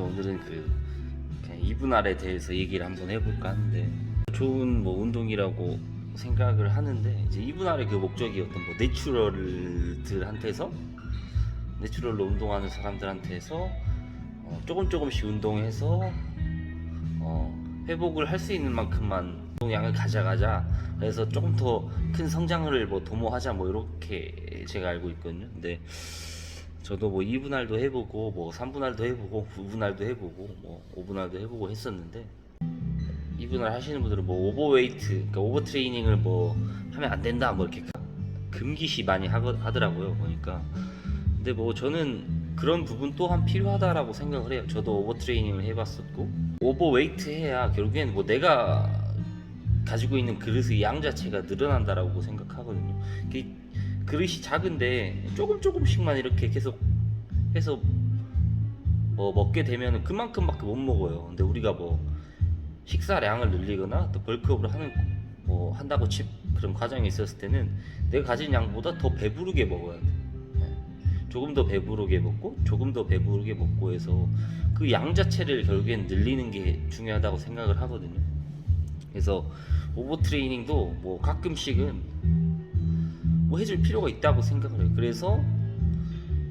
오늘은 그냥 이분할에 대해서 얘기를 한번 해볼까 하는데, 좋은 뭐 운동이라고 생각을 하는데, 이제 이분할의 그 목적이 어떤 뭐 내추럴로 운동하는 사람들한테서 조금씩 운동해서 회복을 할 수 있는 만큼만 운동량을 가져가자, 그래서 조금 더 큰 성장을 뭐 도모하자, 뭐 이렇게 제가 알고 있거든요. 근데 저도 뭐 2분할도 해보고 뭐 3분할도 해보고 9분할도 해보고 뭐 5분할도 해보고 했었는데, 2분할 하시는 분들은 뭐 오버웨이트, 그러니까 오버 트레이닝을 뭐 하면 안 된다, 뭐 이렇게 금기시 많이 하더라고요, 보니까. 근데 뭐 저는 그런 부분 또한 필요하다라고 생각을 해요. 저도 오버 트레이닝을 해봤었고, 오버웨이트 해야 결국엔 뭐 내가 가지고 있는 그릇의 양 자체가 늘어난다라고 생각하거든요. 그릇이 작은데 조금씩만 이렇게 계속 해서 뭐 먹게 되면 그만큼밖에 못 먹어요. 근데 우리가 뭐 식사량을 늘리거나 또 벌크업을 한다고 그런 과정이 있었을 때는 내가 가진 양보다 더 배부르게 먹어야 돼. 조금 더 배부르게 먹고 조금 더 배부르게 먹고 해서 그 양 자체를 결국엔 늘리는 게 중요하다고 생각을 하거든요. 그래서 오버 트레이닝도 뭐 가끔씩은 뭐 해줄 필요가 있다고 생각을 해요. 그래서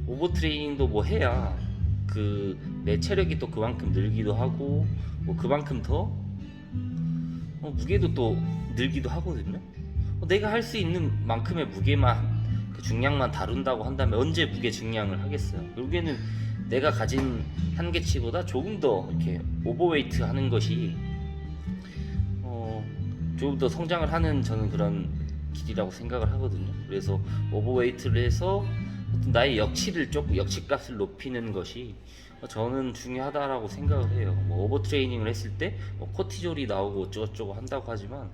오버 트레이닝도 뭐 해야 내 체력이 또 그만큼 늘기도 하고, 뭐 그만큼 더 무게도 또 늘기도 하거든요. 내가 할 수 있는 만큼의 무게만, 그 중량만 다룬다고 한다면 언제 무게 증량을 하겠어요? 결국에는 내가 가진 한계치보다 조금 더 이렇게 오버웨이트 하는 것이 조금 더 성장을 하는, 저는 그런 길이라고 생각을 하거든요. 그래서 오버웨이트를 해서 어떤 나의 역치값을 높이는 것이 저는 중요하다라고 생각을 해요. 뭐 오버 트레이닝을 했을 때 뭐 코티졸이 나오고 어쩌고저쩌고 한다고 하지만,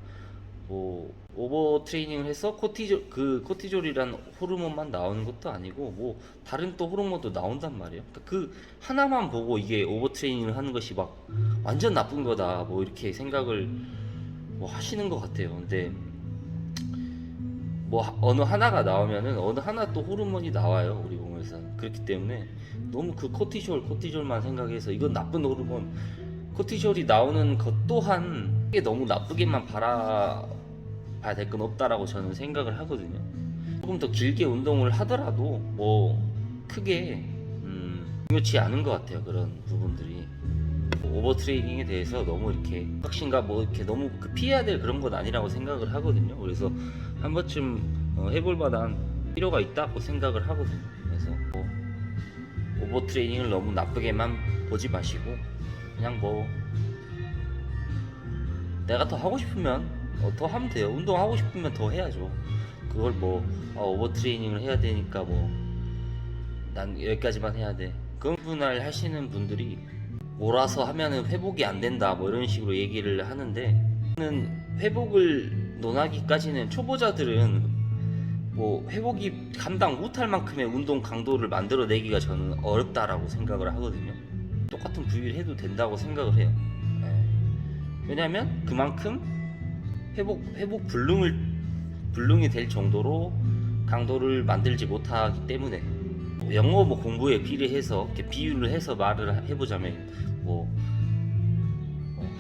뭐 오버 트레이닝을 해서 코티졸이란 호르몬만 나오는 것도 아니고 뭐 다른 또 호르몬도 나온단 말이에요. 그러니까 그 하나만 보고 이게 오버 트레이닝을 하는 것이 막 완전 나쁜 거다, 뭐 이렇게 생각을 뭐 하시는 것 같아요. 근데 뭐 어느 하나가 나오면은 어느 하나 또 호르몬이 나와요, 우리 몸에서. 그렇기 때문에 너무 그 코티졸만 생각해서 이건 나쁜 호르몬, 코티졸이 나오는 것 또한 이게 너무 나쁘게만 바라봐야 될 건 없다라고 저는 생각을 하거든요. 조금 더 길게 운동을 하더라도 뭐 크게 중요치 않은 것 같아요, 그런 부분들이. 오버 트레이닝에 대해서 너무 이렇게 확신과 뭐 이렇게 너무 피해야 될 그런 건 아니라고 생각을 하거든요. 그래서 한 번쯤 해볼 만한 필요가 있다고 생각을 하거든요. 그래서 뭐 오버 트레이닝을 너무 나쁘게만 보지 마시고, 그냥 뭐 내가 더 하고 싶으면 더 하면 돼요. 운동하고 싶으면 더 해야죠. 그걸 뭐 오버 트레이닝을 해야 되니까 뭐 난 여기까지만 해야 돼, 그런 분할 하시는 분들이 몰아서 하면은 회복이 안 된다, 뭐 이런 식으로 얘기를 하는데, 저는 회복을 논하기까지는 초보자들은 뭐 회복이 감당 못할 만큼의 운동 강도를 만들어내기가 저는 어렵다라고 생각을 하거든요. 똑같은 부위를 해도 된다고 생각을 해요. 왜냐면 그만큼 회복 불능이 될 정도로 강도를 만들지 못하기 때문에. 영어 뭐 공부에 비례해서 이렇게 비유를 해서 말을 해보자면, 뭐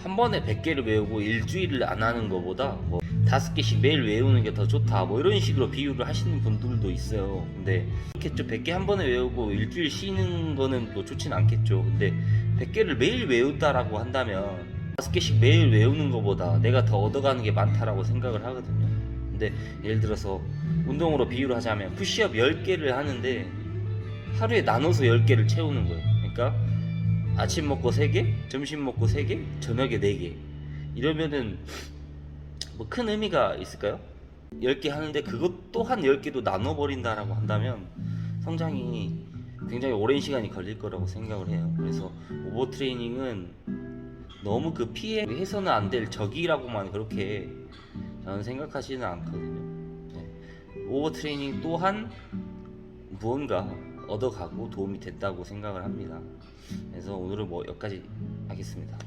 한 번에 100개를 외우고 일주일을 안 하는 것보다 뭐 5개씩 매일 외우는 게 더 좋다, 뭐 이런 식으로 비유를 하시는 분들도 있어요. 근데 그렇겠죠. 100개 한 번에 외우고 일주일 쉬는 거는 뭐 좋진 않겠죠. 근데 100개를 매일 외운다라고 한다면 5개씩 매일 외우는 것보다 내가 더 얻어가는 게 많다라고 생각을 하거든요. 근데 예를 들어서 운동으로 비유를 하자면 푸시업 10개를 하는데 하루에 나눠서 10개를 채우는 거예요. 그러니까 아침 먹고 3개, 점심 먹고 3개, 저녁에 4개. 이러면은 뭐 큰 의미가 있을까요? 10개 하는데 그것 또한 10개도 나눠버린다라고 한다면 성장이 굉장히 오랜 시간이 걸릴 거라고 생각을 해요. 그래서 오버 트레이닝은 너무 피해서는 안 될 적이라고만 그렇게 저는 생각하지는 않거든요. 오버 트레이닝 또한 무언가 얻어가고 도움이 된다고 생각을 합니다. 그래서 오늘은 뭐 여기까지 하겠습니다.